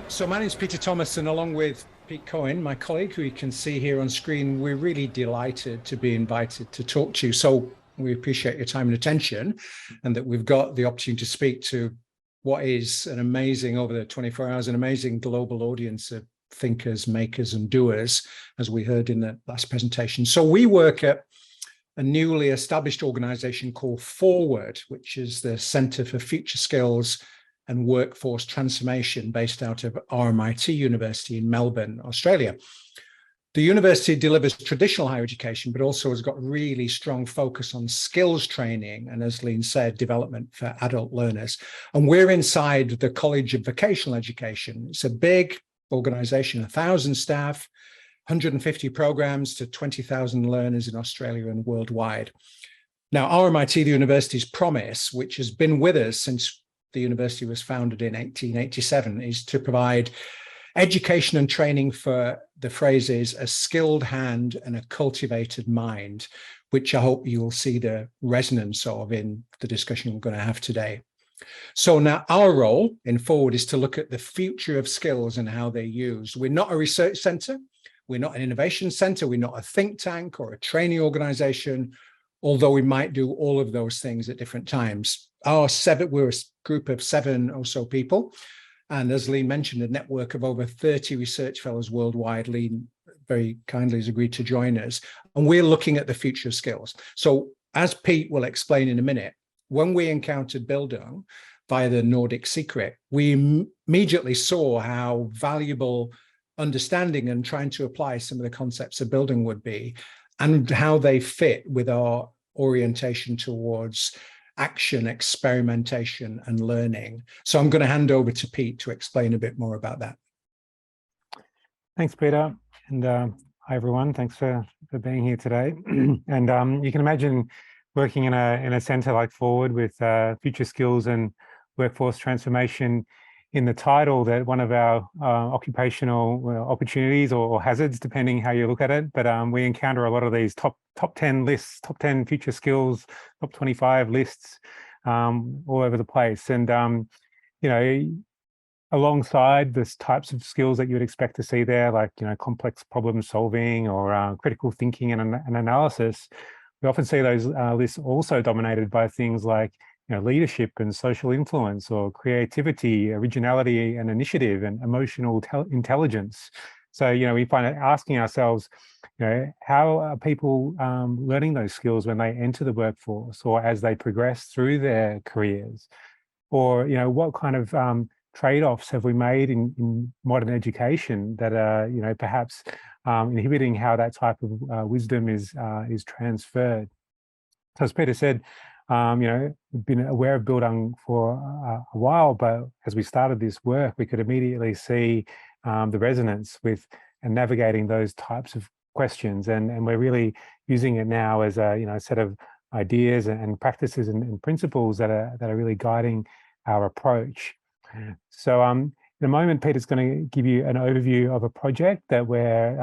So my name is Peter Thomas, and along with Pete Cohen, my colleague, who you can see here on screen, we're really delighted to be invited to talk to you. So we appreciate your time and attention, and that we've got the opportunity to speak to what is an amazing, over the 24 hours, an amazing global audience of thinkers, makers, and doers, as we heard in the last presentation. So we work at a newly established organization called Forward, which is the Center for Future Skills and Workforce Transformation, based out of RMIT University in Melbourne, Australia. The university delivers traditional higher education, but also has got really strong focus on skills training and, as Lean said, development for adult learners. And we're inside the College of Vocational Education. It's a big organization, 1,000 staff, 150 programs to 20,000 learners in Australia and worldwide. Now, RMIT, the university's promise, which has been with us since the university was founded in 1887, is to provide education and training for, the phrase is, a skilled hand and a cultivated mind, which I hope you will see the resonance of in the discussion we're going to have today. So now our role in Forward is to look at the future of skills and how they're used. We're not a research center. We're not an innovation center. We're not a think tank or a training organization, although we might do all of those things at different times. We're a group of 7 or so people. And as Lean mentioned, a network of over 30 research fellows worldwide. Lean very kindly has agreed to join us. And we're looking at the future of skills. So as Pete will explain in a minute, when we encountered Bildung via the Nordic Secret, we immediately saw how valuable understanding and trying to apply some of the concepts of Bildung would be, and how they fit with our orientation towards action, experimentation, and learning. So I'm going to hand over to Pete to explain a bit more about that. Thanks, Peter. And hi, everyone. Thanks for being here today. And you can imagine working in a center like Forward with future skills and workforce transformation in the title, that one of our occupational opportunities or hazards, depending how you look at it. But we encounter a lot of these top 10 lists, top 10 future skills, top 25 lists all over the place. And, you know, alongside this types of skills that you would expect to see there, like, you know, complex problem solving or critical thinking and analysis, we often see those lists also dominated by things like, you know, leadership and social influence, or creativity, originality and initiative, and emotional intelligence. So, you know, we find asking ourselves, you know, how are people learning those skills when they enter the workforce or as they progress through their careers? Or, you know, what kind of trade-offs have we made in modern education that are, you know, perhaps inhibiting how that type of wisdom is transferred? So as Peter said, you know, we've been aware of Bildung for a while, but as we started this work, we could immediately see the resonance with and navigating those types of questions. And we're really using it now as a, you know, set of ideas and practices and principles that are really guiding our approach. So in a moment, Peter's going to give you an overview of a project that we're,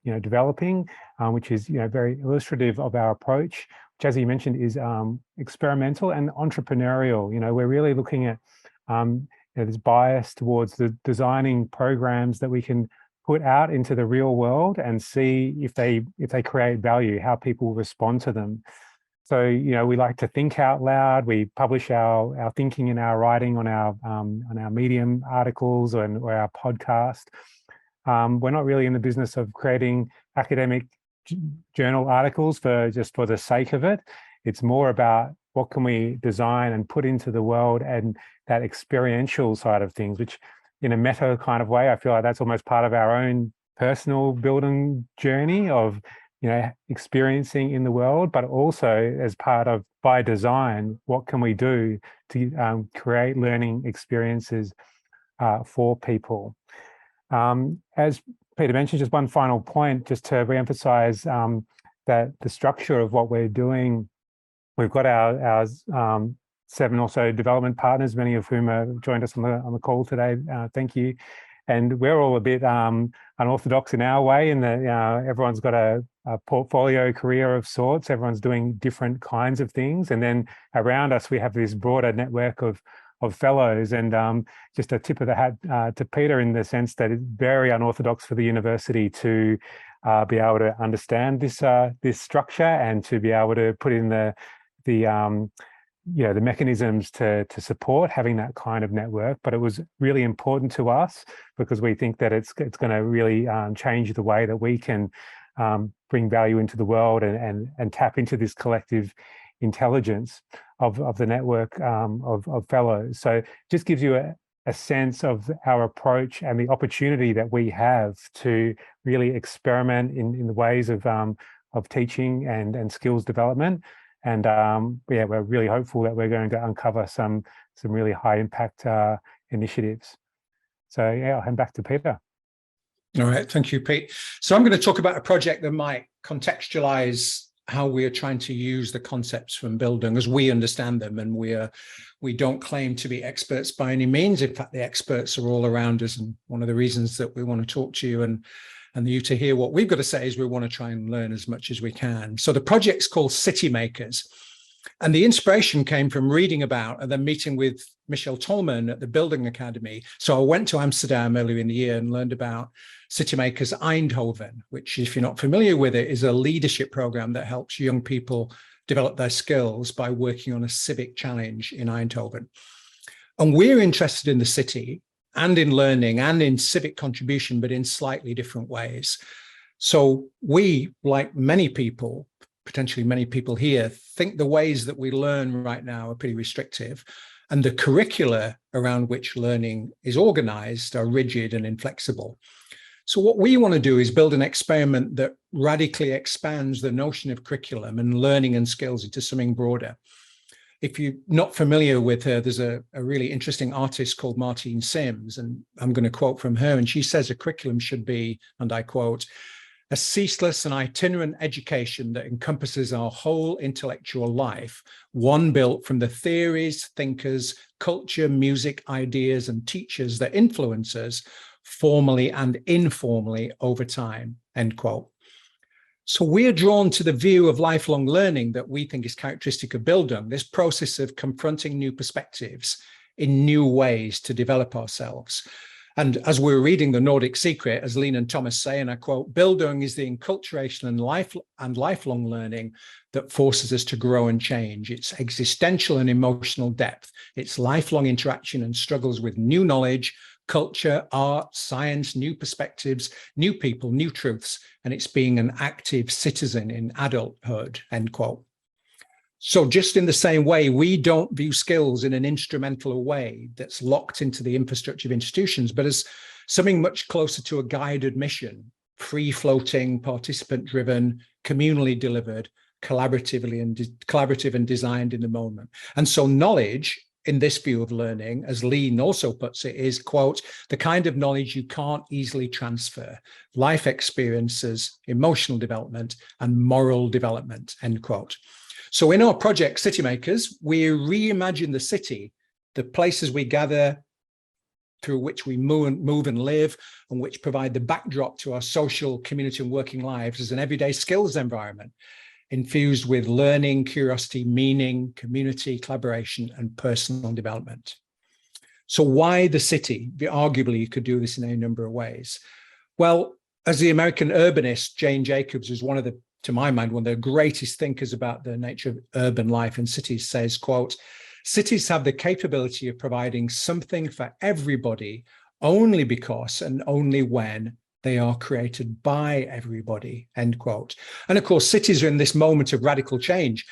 you know, developing, which is, you know, very illustrative of our approach, which, as he mentioned, is experimental and entrepreneurial. You know, we're really looking at you know, this bias towards the designing programs that we can put out into the real world and see if they create value, how people respond to them. So, you know, we like to think out loud. We publish our thinking and our writing on our Medium articles or our podcast. We're not really in the business of creating academic journal articles for the sake of it. It's more about what can we design and put into the world, and that experiential side of things, which in a meta kind of way, I feel like that's almost part of our own personal building journey of, you know, experiencing in the world, but also as part of, by design, what can we do to create learning experiences for people. As Peter mentioned, just one final point, just to reemphasize that the structure of what we're doing, we've got our 7 or so development partners, many of whom have joined us on the call today. Thank you. And we're all a bit unorthodox in our way, in that everyone's got a portfolio career of sorts. Everyone's doing different kinds of things. And then around us, we have this broader network of fellows. And just a tip of the hat to Peter, in the sense that it's very unorthodox for the university to be able to understand this structure and to be able to put in the mechanisms to support having that kind of network. But it was really important to us because we think that it's going to really change the way that we can bring value into the world and tap into this collective intelligence of the network of fellows. So it just gives you a sense of our approach and the opportunity that we have to really experiment in the ways of teaching and skills development. And we're really hopeful that we're going to uncover some really high impact initiatives. So I'll hand back to Peter. All right, thank you, Pete. So I'm going to talk about a project that might contextualize how we are trying to use the concepts from Bildung as we understand them. And we don't claim to be experts by any means. In fact, the experts are all around us. And one of the reasons that we want to talk to you and you to hear what we've got to say is we want to try and learn as much as we can. So the project's called City Makers. And the inspiration came from reading about and then meeting with Michel Tolman at the Bildung Academy. So I went to Amsterdam earlier in the year and learned about City Makers Eindhoven, which, if you're not familiar with it, is a leadership program that helps young people develop their skills by working on a civic challenge in Eindhoven. And we're interested in the city and in learning and in civic contribution, but in slightly different ways. So we, like many people, potentially many people here, think the ways that we learn right now are pretty restrictive, and the curricula around which learning is organized are rigid and inflexible. So what we want to do is build an experiment that radically expands the notion of curriculum and learning and skills into something broader. If you're not familiar with her, there's a really interesting artist called Martine Sims, and I'm going to quote from her, and she says a curriculum should be, and I quote, a ceaseless and itinerant education that encompasses our whole intellectual life, one built from the theories, thinkers, culture, music, ideas, and teachers that influence us formally and informally over time, end quote. So we're drawn to the view of lifelong learning that we think is characteristic of Bildung, this process of confronting new perspectives in new ways to develop ourselves. And as we're reading The Nordic Secret, as Lean and Thomas say, and I quote, Bildung is the enculturation and lifelong learning that forces us to grow and change. It's existential and emotional depth. It's lifelong interaction and struggles with new knowledge, culture, art, science, new perspectives, new people, new truths, and it's being an active citizen in adulthood, end quote. So just in the same way, we don't view skills in an instrumental way that's locked into the infrastructure of institutions, but as something much closer to a guided mission, free-floating, participant-driven, communally delivered, collaborative and designed in the moment. And so knowledge, in this view of learning, as Lean also puts it, is, quote, the kind of knowledge you can't easily transfer, life experiences, emotional development, and moral development, end quote. So in our project, City Makers, we reimagine the city, the places we gather, through which we move and live, and which provide the backdrop to our social, community, and working lives as an everyday skills environment, infused with learning, curiosity, meaning, community, collaboration, and personal development. So why the city? Arguably, you could do this in any number of ways. Well, as the American urbanist Jane Jacobs, who's one of the, to my mind, one of the greatest thinkers about the nature of urban life and cities, says, quote, cities have the capability of providing something for everybody only because and only when they are created by everybody, end quote. And of course, cities are in this moment of radical change.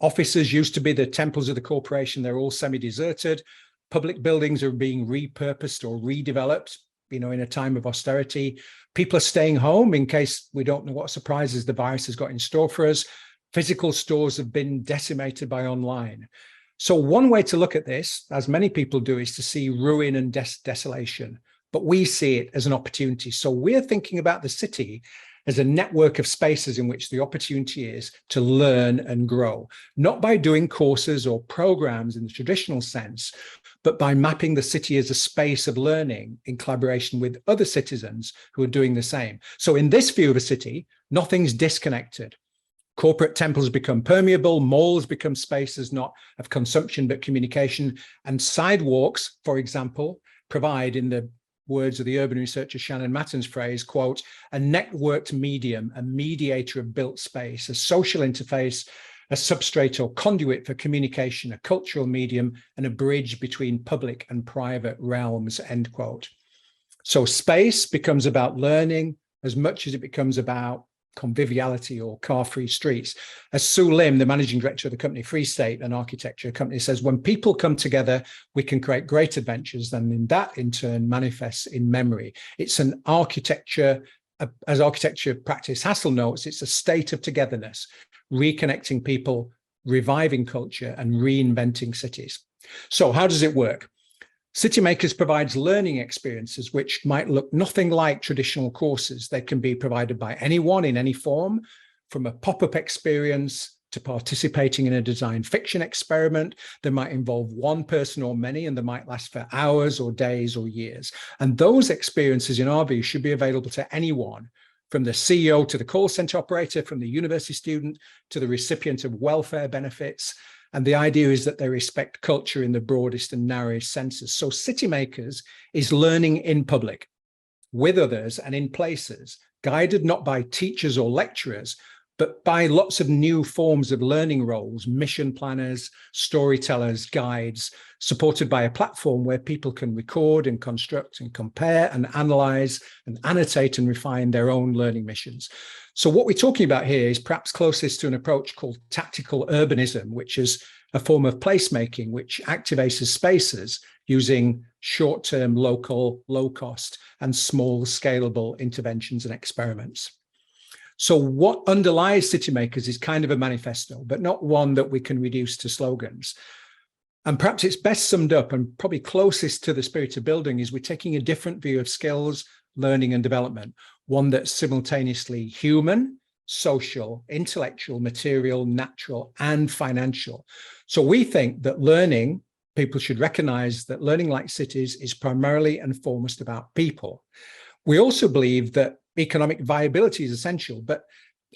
Offices used to be the temples of the corporation. They're all semi-deserted. Public buildings are being repurposed or redeveloped, in a time of austerity. People are staying home in case we don't know what surprises the virus has got in store for us. Physical stores have been decimated by online. So one way to look at this, as many people do, is to see ruin and desolation. But we see it as an opportunity. So we're thinking about the city as a network of spaces in which the opportunity is to learn and grow, not by doing courses or programs in the traditional sense, but by mapping the city as a space of learning in collaboration with other citizens who are doing the same. So in this view of a city, nothing's disconnected. Corporate temples become permeable, malls become spaces not of consumption but communication, and sidewalks, for example, provide, in the words of the urban researcher Shannon Matten's phrase, quote, a networked medium, a mediator of built space, a social interface, a substrate or conduit for communication, a cultural medium, and a bridge between public and private realms, end quote. So space becomes about learning as much as it becomes about conviviality or car-free streets. As Sue Lim, the managing director of the company Free State, an architecture company, says, when people come together, we can create great adventures, and that in turn manifests in memory. It's an architecture, as architecture practice Hassel notes, it's a state of togetherness, reconnecting people, reviving culture, and reinventing cities. So how does it work? Citymakers provides learning experiences which might look nothing like traditional courses. They can be provided by anyone in any form, from a pop-up experience to participating in a design fiction experiment. They might involve one person or many, and they might last for hours or days or years. And those experiences, in our view, should be available to anyone, from the CEO to the call center operator, from the university student to the recipient of welfare benefits. And the idea is that they respect culture in the broadest and narrowest senses. So Citymakers is learning in public, with others and in places, guided not by teachers or lecturers, but by lots of new forms of learning roles, mission planners, storytellers, guides, supported by a platform where people can record and construct and compare and analyze and annotate and refine their own learning missions. So what we're talking about here is perhaps closest to an approach called tactical urbanism, which is a form of placemaking which activates spaces using short-term, local, low-cost and small scalable interventions and experiments. So what underlies Citymakers is kind of a manifesto, but not one that we can reduce to slogans. And perhaps it's best summed up, and probably closest to the spirit of Bildung, is we're taking a different view of skills, learning and development, one that's simultaneously human, social, intellectual, material, natural, and financial. So we think that learning, people should recognize that learning like cities is primarily and foremost about people. We also believe that economic viability is essential, but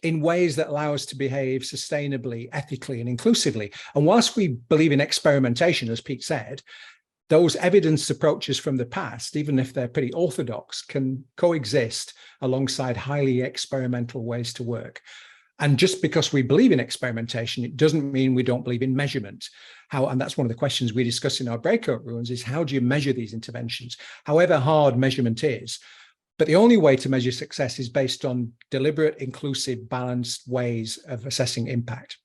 in ways that allow us to behave sustainably, ethically, and inclusively. And whilst we believe in experimentation, as Pete said, those evidence approaches from the past, even if they're pretty orthodox, can coexist alongside highly experimental ways to work. And just because we believe in experimentation, it doesn't mean we don't believe in measurement. And that's one of the questions we discuss in our breakout rooms, is how do you measure these interventions, however hard measurement is. But the only way to measure success is based on deliberate, inclusive, balanced ways of assessing impact.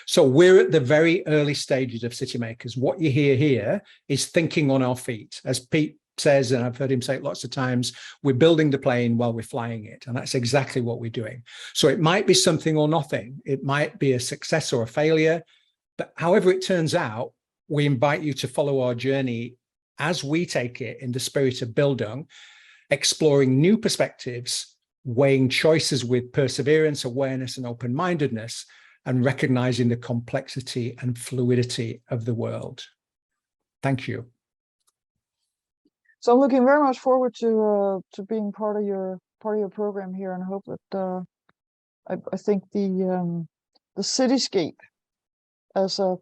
So we're at the very early stages of Citymakers. What you hear here is thinking on our feet. As Pete says, and I've heard him say it lots of times, we're building the plane while we're flying it. And that's exactly what we're doing. So it might be something or nothing. It might be a success or a failure. But however it turns out, we invite you to follow our journey as we take it in the spirit of Bildung, exploring new perspectives, weighing choices with perseverance, awareness, and open-mindedness, and recognizing the complexity and fluidity of the world. Thank you. So I'm looking very much forward to being part of your program here, and hope that I think the cityscape as I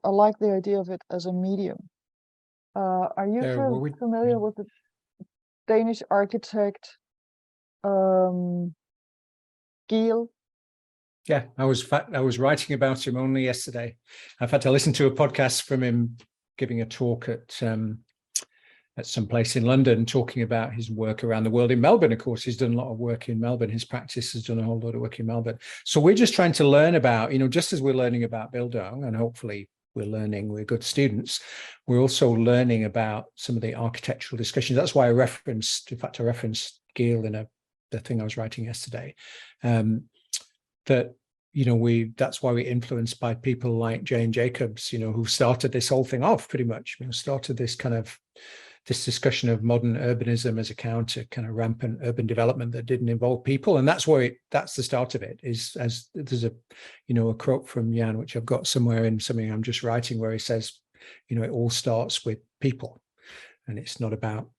like the idea of it as a medium. Are you familiar with the Danish architect Giel? Yeah, I was writing about him only yesterday. I've had to listen to a podcast from him giving a talk at some place in London, talking about his work around the world. In Melbourne, of course, he's done a lot of work in Melbourne. His practice has done a whole lot of work in Melbourne. So we're just trying to learn about, just as we're learning about Bildung, and hopefully we're good students, we're also learning about some of the architectural discussions. That's why I referenced Giel in the thing I was writing yesterday. That that's why we're influenced by people like Jane Jacobs, who started this whole thing off pretty much. Started this kind of this discussion of modern urbanism as a counter kind of rampant urban development that didn't involve people. And that's that's the start of it, is as there's a quote from Jan, which I've got somewhere in something I'm just writing, where he says, it all starts with people, and it's not about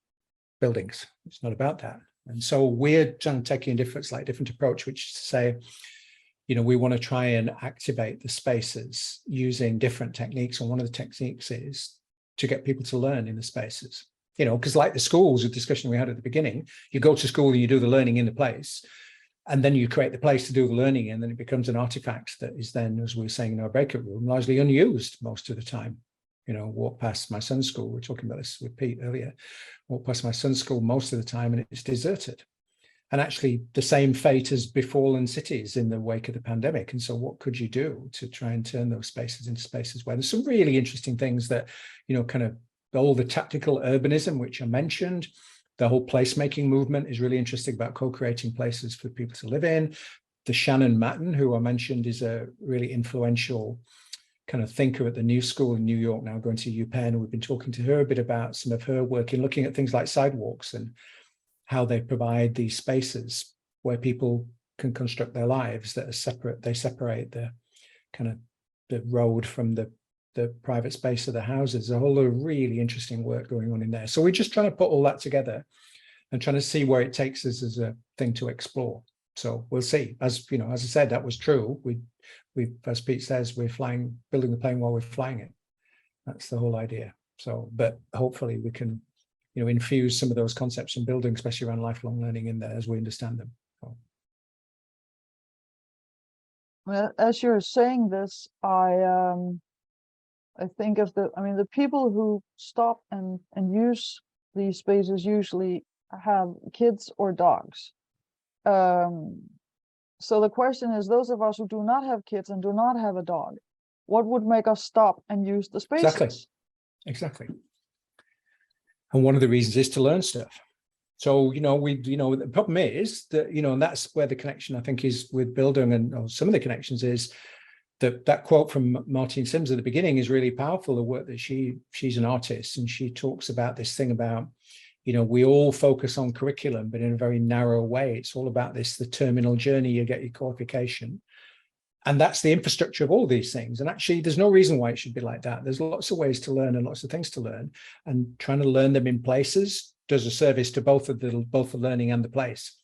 buildings. It's not about that. And so we're trying to take a different approach, which is to say, we want to try and activate the spaces using different techniques. And one of the techniques is to get people to learn in the spaces, because like the schools, the discussion we had at the beginning, you go to school and you do the learning in the place, and then you create the place to do the learning, and then it becomes an artifact that is then, as we were saying in our breakout room, largely unused most of the time. Walk past my son's school, we were talking about this with Pete earlier, walk past my son's school most of the time and it's deserted. And actually the same fate has befallen cities in the wake of the pandemic. And so what could you do to try and turn those spaces into spaces where there's some really interesting things that, kind of all the tactical urbanism, which I mentioned, the whole placemaking movement is really interesting about co-creating places for people to live in. The Shannon Matten, who I mentioned, is a really influential kind of thinker at the New School in New York, now going to UPenn. We've been talking to her a bit about some of her work in looking at things like sidewalks and how they provide these spaces where people can construct their lives that are separate. They separate the kind of the road from the private space of the houses. There's a whole lot of really interesting work going on in there. So we're just trying to put all that together and trying to see where it takes us as a thing to explore. So we'll see. As I said, that was true. We as Pete says, we're building the plane while we're flying it. That's the whole idea. So, but hopefully we can, infuse some of those concepts in building, especially around lifelong learning, in there as we understand them. So. Well, as you're saying this, I think of the people who stop and use these spaces usually have kids or dogs. So the question is, those of us who do not have kids and do not have a dog, what would make us stop and use the spaces? Exactly. And one of the reasons is to learn stuff. So, the problem is that, and that's where the connection, I think, is with Bildung, and some of the connections is that quote from Martine Sims at the beginning is really powerful. The work that she's an artist, and she talks about this thing about, we all focus on curriculum, but in a very narrow way. It's all about the terminal journey. You get your qualification. And that's the infrastructure of all these things. And actually, there's no reason why it should be like that. There's lots of ways to learn and lots of things to learn. And trying to learn them in places does a service to both the learning and the place.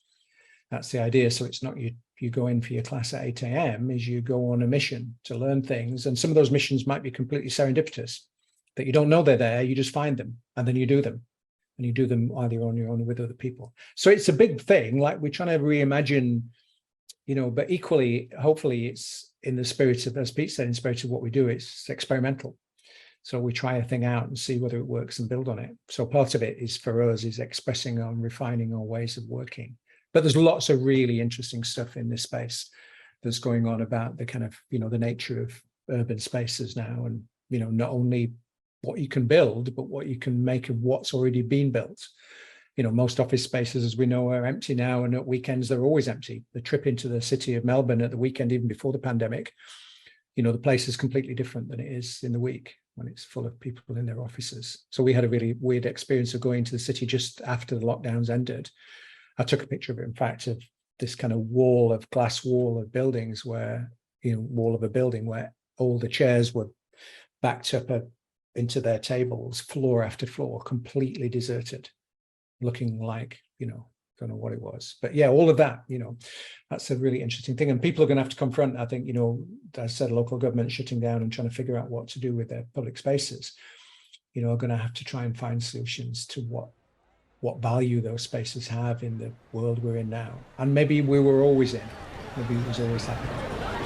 That's the idea. So it's not you go in for your class at 8 a.m. is you go on a mission to learn things. And some of those missions might be completely serendipitous, that you don't know they're there. You just find them and then you do them. And you do them either on your own or with other people. So it's a big thing, like we're trying to reimagine, but equally, hopefully it's in the spirit of, as Pete said, in the spirit of what we do, it's experimental. So we try a thing out and see whether it works and build on it. So part of it is for us is expressing and refining our ways of working. But there's lots of really interesting stuff in this space that's going on about the kind of, the nature of urban spaces now, and, not only what you can build, but what you can make of what's already been built. Most office spaces, as we know, are empty now, and at weekends they're always empty. The trip into the city of Melbourne at the weekend, even before the pandemic, the place is completely different than it is in the week when it's full of people in their offices. So we had a really weird experience of going to the city just after the lockdowns ended. I took a picture of it, in fact, of this kind of glass wall of buildings where, wall of a building where all the chairs were backed up into their tables, floor after floor, completely deserted, looking like, don't know what it was. But yeah, all of that, that's a really interesting thing. And people are going to have to confront, I think, as I said, local government shutting down and trying to figure out what to do with their public spaces, are going to have to try and find solutions to what value those spaces have in the world we're in now. And maybe we were always in, maybe it was always happening.